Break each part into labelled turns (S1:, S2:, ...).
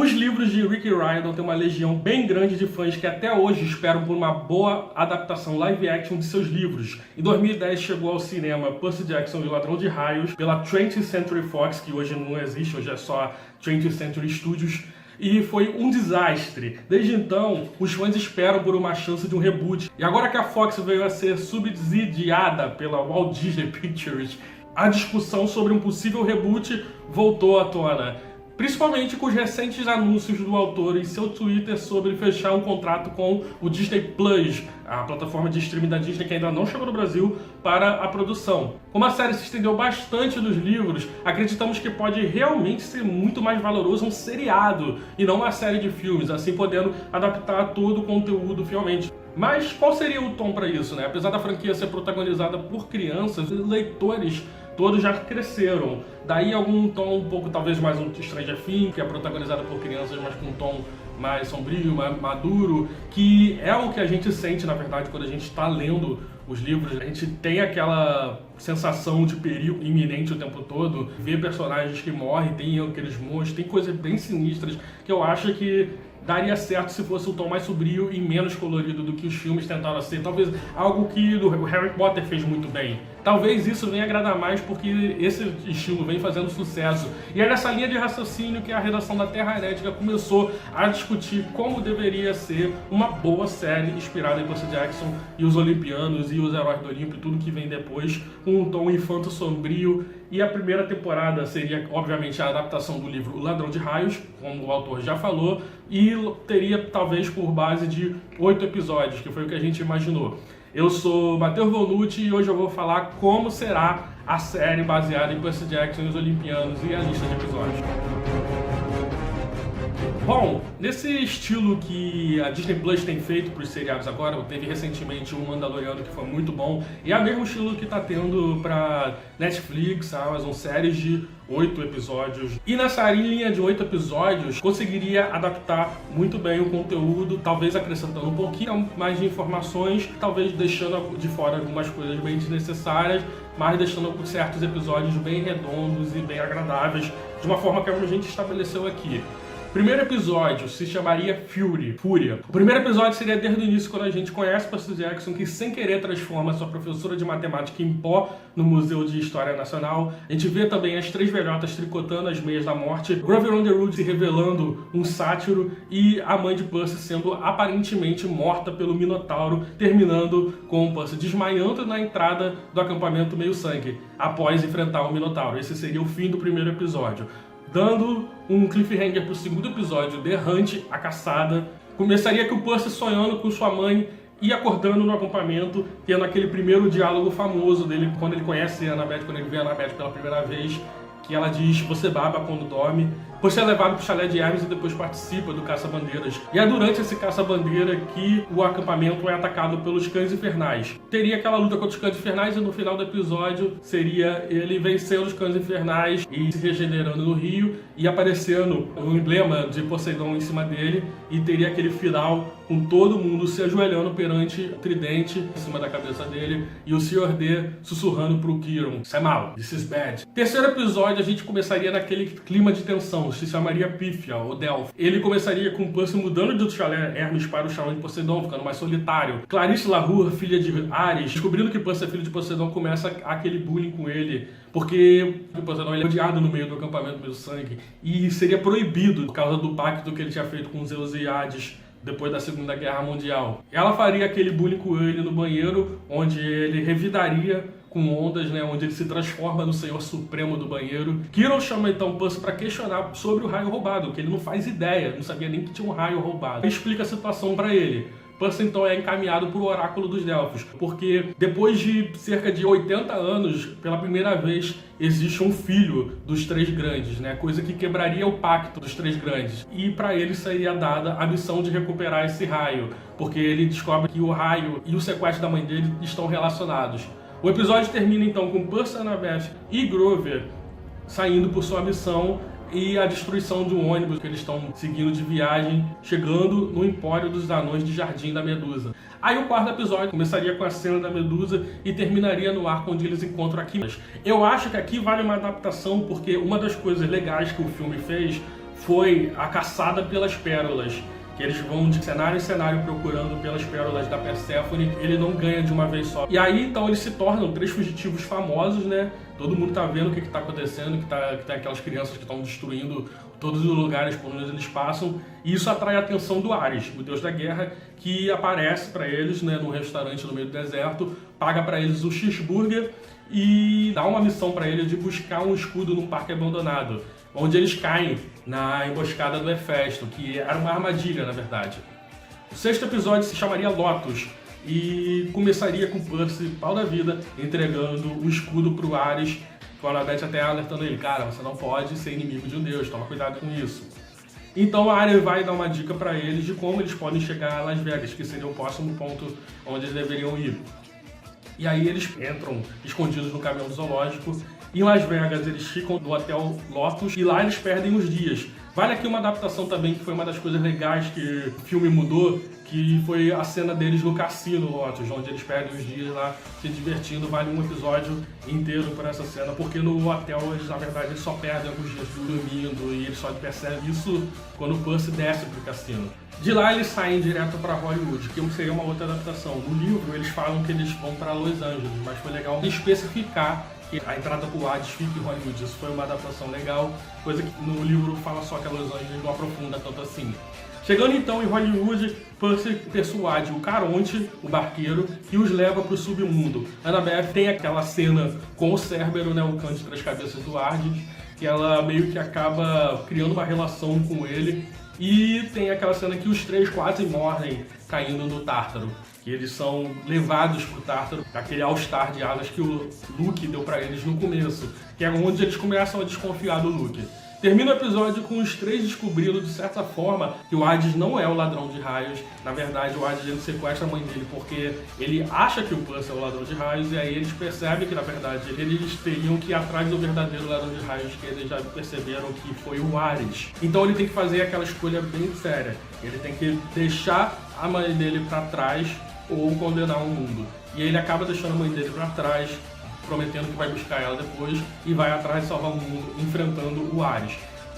S1: Os livros de Rick Riordan têm uma legião bem grande de fãs que até hoje esperam por uma boa adaptação live action de seus livros. Em 2010 chegou ao cinema Percy Jackson e o Ladrão de Raios pela 20th Century Fox, que hoje não existe, hoje é só 20th Century Studios, e foi um desastre. Desde então, os fãs esperam por uma chance de um reboot. E agora que a Fox veio a ser subsidiada pela Walt Disney Pictures, a discussão sobre um possível reboot voltou à tona. Principalmente com os recentes anúncios do autor em seu Twitter sobre fechar um contrato com o Disney Plus, a plataforma de streaming da Disney que ainda não chegou no Brasil, para a produção. Como a série se estendeu bastante nos livros, acreditamos que pode realmente ser muito mais valoroso um seriado e não uma série de filmes, assim podendo adaptar todo o conteúdo fielmente. Mas qual seria o tom para isso, né? Apesar da franquia ser protagonizada por crianças, os leitores todos já cresceram. Daí algum tom um pouco, talvez mais um Stranger Things, que é protagonizado por crianças, mas com um tom mais sombrio, mais maduro, que é o que a gente sente, na verdade, quando a gente está lendo os livros. A gente tem aquela sensação de perigo iminente o tempo todo, ver personagens que morrem, tem aqueles monstros, tem coisas bem sinistras que eu acho que daria certo se fosse um tom mais sombrio e menos colorido do que os filmes tentaram ser. Talvez algo que o Harry Potter fez muito bem. Talvez isso venha agradar mais porque esse estilo vem fazendo sucesso. E é nessa linha de raciocínio que a redação da Terra Herética começou a discutir como deveria ser uma boa série inspirada em Percy Jackson e os Olimpianos e os Heróis do Olimpo e tudo que vem depois, com um tom infanto sombrio. E a primeira temporada seria, obviamente, a adaptação do livro O Ladrão de Raios, como o autor já falou, e teria talvez por base de 8 episódios, que foi o que a gente imaginou. Eu sou Matheus Volnucci e hoje eu vou falar como será a série baseada em Percy Jackson e os Olimpianos e a lista de episódios. Bom, nesse estilo que a Disney Plus tem feito para os seriados agora, teve recentemente o Mandaloriano que foi muito bom, e é o mesmo estilo que está tendo para Netflix, Amazon, séries de 8 episódios. E nessa linha de 8 episódios, conseguiria adaptar muito bem o conteúdo, talvez acrescentando um pouquinho mais de informações, talvez deixando de fora algumas coisas bem desnecessárias, mas deixando certos episódios bem redondos e bem agradáveis, de uma forma que a gente estabeleceu aqui. O primeiro episódio se chamaria Fúria. O primeiro episódio seria desde o início, quando a gente conhece Percy Jackson, que sem querer transforma sua professora de matemática em pó no Museu de História Nacional. A gente vê também as 3 velhotas tricotando as meias da morte, Grover Underwood se revelando um sátiro e a mãe de Percy sendo aparentemente morta pelo Minotauro, terminando com Percy desmaiando na entrada do acampamento Meio-Sangue, após enfrentar o Minotauro. Esse seria o fim do primeiro episódio, dando um cliffhanger para o segundo episódio, The Hunt, a caçada. Começaria com o Percy sonhando com sua mãe e acordando no acampamento, tendo aquele primeiro diálogo famoso dele, quando ele conhece a Annabeth, quando ele vê a Annabeth pela primeira vez, que ela diz: você baba quando dorme. Depois é levado para o chalé de Hermes e depois participa do caça-bandeiras. E é durante esse caça-bandeira que o acampamento é atacado pelos cães infernais. Teria aquela luta contra os cães infernais e no final do episódio seria ele vencendo os cães infernais e se regenerando no rio e aparecendo o emblema de Poseidon em cima dele, e teria aquele final com todo mundo se ajoelhando perante o tridente em cima da cabeça dele e o Sr. D sussurrando pro Kiron: isso é mal, this is bad. Terceiro episódio, a gente começaria naquele clima de tensão, se chamaria Pífia, ou Delphi. Ele começaria com o Percy mudando do chalé Hermes para o chalé de Poseidon, ficando mais solitário. Clarice LaRue, filha de Ares, descobrindo que Percy é filho de Poseidon, começa aquele bullying com ele, porque o Poseidon ele é odiado no meio do acampamento Meio-Sangue e seria proibido por causa do pacto que ele tinha feito com Zeus e Hades depois da Segunda Guerra Mundial. Ela faria aquele bullying com ele no banheiro, onde ele revidaria com ondas, né, onde ele se transforma no Senhor Supremo do banheiro. Kiron chama então Percy para questionar sobre o raio roubado, que ele não faz ideia, não sabia nem que tinha um raio roubado. Ele explica a situação para ele. Percy então é encaminhado para o Oráculo dos Delfos, porque depois de cerca de 80 anos, pela primeira vez, existe um filho dos 3 grandes, né? Coisa que quebraria o pacto dos 3 grandes. E para ele seria dada a missão de recuperar esse raio, porque ele descobre que o raio e o sequestro da mãe dele estão relacionados. O episódio termina então com Percy, Annabeth e Grover saindo por sua missão e a destruição de um ônibus que eles estão seguindo de viagem, chegando no Empório dos Anões de Jardim da Medusa. Aí o quarto episódio começaria com a cena da Medusa e terminaria no arco onde eles encontram aqui. Eu acho que aqui vale uma adaptação, porque uma das coisas legais que o filme fez foi a caçada pelas pérolas, que eles vão de cenário em cenário procurando pelas pérolas da Perséfone. Ele não ganha de uma vez só. E aí, então, eles se tornam 3 fugitivos famosos, né? Todo mundo tá vendo o que tá acontecendo, que tem aquelas crianças que estão destruindo todos os lugares por onde eles passam. E isso atrai a atenção do Ares, o deus da guerra, que aparece para eles, né, num restaurante no meio do deserto, paga para eles o cheeseburger e dá uma missão para eles de buscar um escudo num parque abandonado, onde eles caem na emboscada do Hefesto, que era uma armadilha, na verdade. O 6º episódio se chamaria Lotus e começaria com Percy, pau da vida, entregando o escudo pro Ares, com a Annabeth até alertando ele: cara, você não pode ser inimigo de um deus, toma cuidado com isso. Então a Arya vai dar uma dica para eles de como eles podem chegar a Las Vegas, que seria o próximo ponto onde eles deveriam ir. E aí eles entram escondidos no caminhão do zoológico. Em Las Vegas eles ficam no Hotel Lotus e lá eles perdem os dias. Vale aqui uma adaptação também, que foi uma das coisas legais que o filme mudou, que foi a cena deles no cassino Lotus, onde eles perdem os dias lá se divertindo. Vale um episódio inteiro por essa cena, porque no hotel eles, na verdade, eles só perdem alguns dias dormindo e eles só percebem isso quando o Percy desce pro cassino. De lá eles saem direto para Hollywood, que seria uma outra adaptação. No livro eles falam que eles vão para Los Angeles, mas foi legal especificar que a entrada pro Hades fica em Hollywood. Isso foi uma adaptação legal, coisa que no livro fala só que a Los Angeles não aprofunda tanto assim. Chegando então em Hollywood, Percy persuade o Caronte, o barqueiro, e os leva para o submundo. Annabeth tem aquela cena com o Cérbero, né, o cão de 3 cabeças do Hades, que ela meio que acaba criando uma relação com ele. E tem aquela cena que os 3 quase morrem caindo no Tártaro, que eles são levados pro Tártaro, aquele all-star de asas que o Luke deu para eles no começo, que é onde eles começam a desconfiar do Luke. Termina o episódio com os 3 descobrindo, de certa forma, que o Hades não é o ladrão de raios. Na verdade, o Hades ele sequestra a mãe dele porque ele acha que o Percy é o ladrão de raios, e aí eles percebem que, na verdade, eles teriam que ir atrás do verdadeiro ladrão de raios, que eles já perceberam que foi o Ares. Então ele tem que fazer aquela escolha bem séria. Ele tem que deixar a mãe dele para trás ou condenar o mundo. E ele acaba deixando a mãe dele para trás, prometendo que vai buscar ela depois e vai atrás de salvar o mundo, enfrentando o Ares.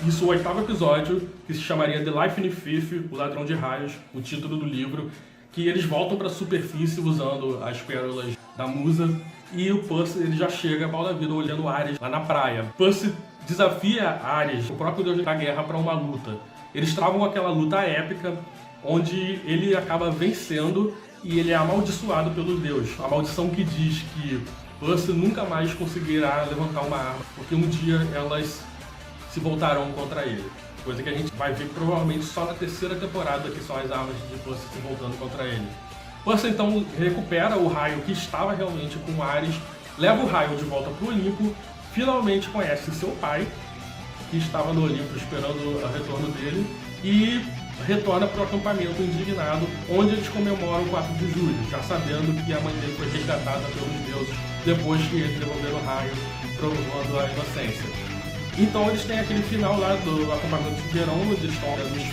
S1: Isso, o 8º episódio, que se chamaria The Life in Fifth, o Ladrão de Raios, o título do livro, que eles voltam para a superfície usando as pérolas da musa, e o Percy ele já chega pau da vida olhando o Ares lá na praia. Percy desafia Ares, o próprio deus da guerra, para uma luta. Eles travam aquela luta épica, onde ele acaba vencendo e ele é amaldiçoado pelo deus. A maldição que diz que Percy nunca mais conseguirá levantar uma arma, porque um dia elas se voltarão contra ele. Coisa que a gente vai ver provavelmente só na 3ª temporada, que são as armas de Percy se voltando contra ele. Percy então recupera o raio que estava realmente com o Ares, leva o raio de volta para o Olimpo, finalmente conhece seu pai, que estava no Olimpo esperando o retorno dele, e retorna para o acampamento indignado, onde eles comemoram o 4 de julho, já sabendo que a mãe dele foi resgatada pelos deuses depois que eles devolveram o raio, provando a inocência. Então eles têm aquele final lá do acampamento de verão, onde eles estão nos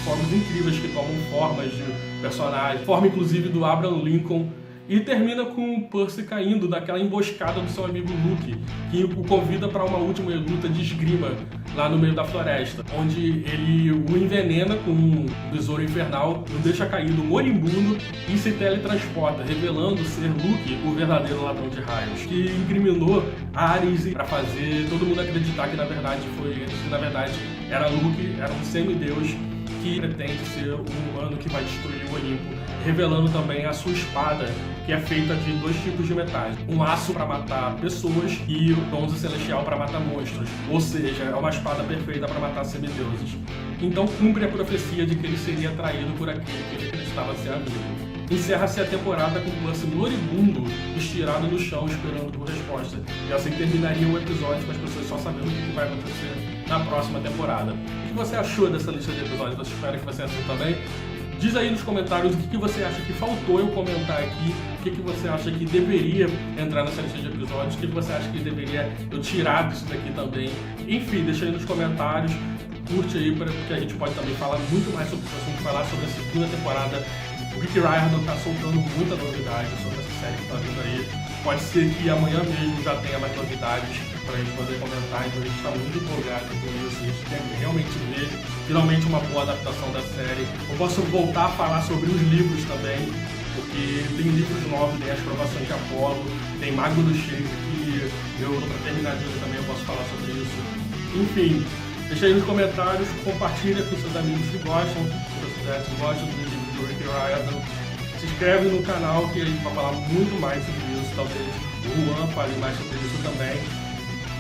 S1: fogos incríveis que tomam formas de personagens, forma inclusive do Abraham Lincoln, e termina com o Percy caindo daquela emboscada do seu amigo Luke, que o convida para uma última luta de esgrima lá no meio da floresta, onde ele o envenena com um besouro infernal, o deixa caído moribundo e se teletransporta, revelando ser Luke o verdadeiro ladrão de raios, que incriminou Ares para fazer todo mundo acreditar que na verdade foi ele, que na verdade era Luke, era um semideus que pretende ser o humano que vai destruir o Olimpo, revelando também a sua espada, que é feita de 2 tipos de metais. Um aço para matar pessoas e o bronze celestial para matar monstros. Ou seja, é uma espada perfeita para matar semideuses. Então cumpre a profecia de que ele seria traído por aquele que ele acreditava ser amigo. Encerra-se a temporada com o Percy moribundo, estirado no chão, esperando por resposta. E assim terminaria o episódio, com as pessoas só sabendo o que vai acontecer na próxima temporada. O que você achou dessa lista de episódios? Eu espero que você assista também. Diz aí nos comentários o que você acha que faltou eu comentar aqui, o que você acha que deveria entrar nessa lista de episódios, o que você acha que deveria eu tirar disso daqui também. Enfim, deixa aí nos comentários, curte aí, porque a gente pode também falar muito mais sobre esse assunto, falar sobre a 2ª temporada. O Rick Riordan está soltando muita novidade sobre essa série que está vindo aí. Pode ser que amanhã mesmo já tenha mais novidades. pra gente poder comentar, então a gente está muito empolgado com isso, a gente quer realmente ver finalmente uma boa adaptação da série. Eu posso voltar a falar sobre os livros também, porque tem livros novos, tem As Provações de Apolo, tem Mago do Shakespeare, que eu tô pra terminar de ler também, eu posso falar sobre isso. Enfim, deixa aí nos comentários, compartilha com seus amigos que gostam, se gostam do livro do Rick Riordan. Se inscreve no canal que a gente vai falar muito mais sobre isso, talvez o Juan fale mais sobre isso também.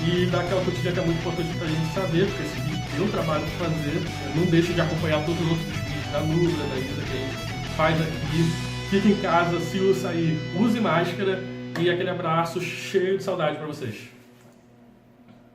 S1: E dá aquela curtida que é muito importante pra gente saber, porque esse vídeo tem um trabalho pra fazer. Não deixe de acompanhar todos os outros vídeos da Nubla, da Isa, que a gente faz aqui. Fique em casa, se o sair, use máscara. E aquele abraço cheio de saudade pra vocês.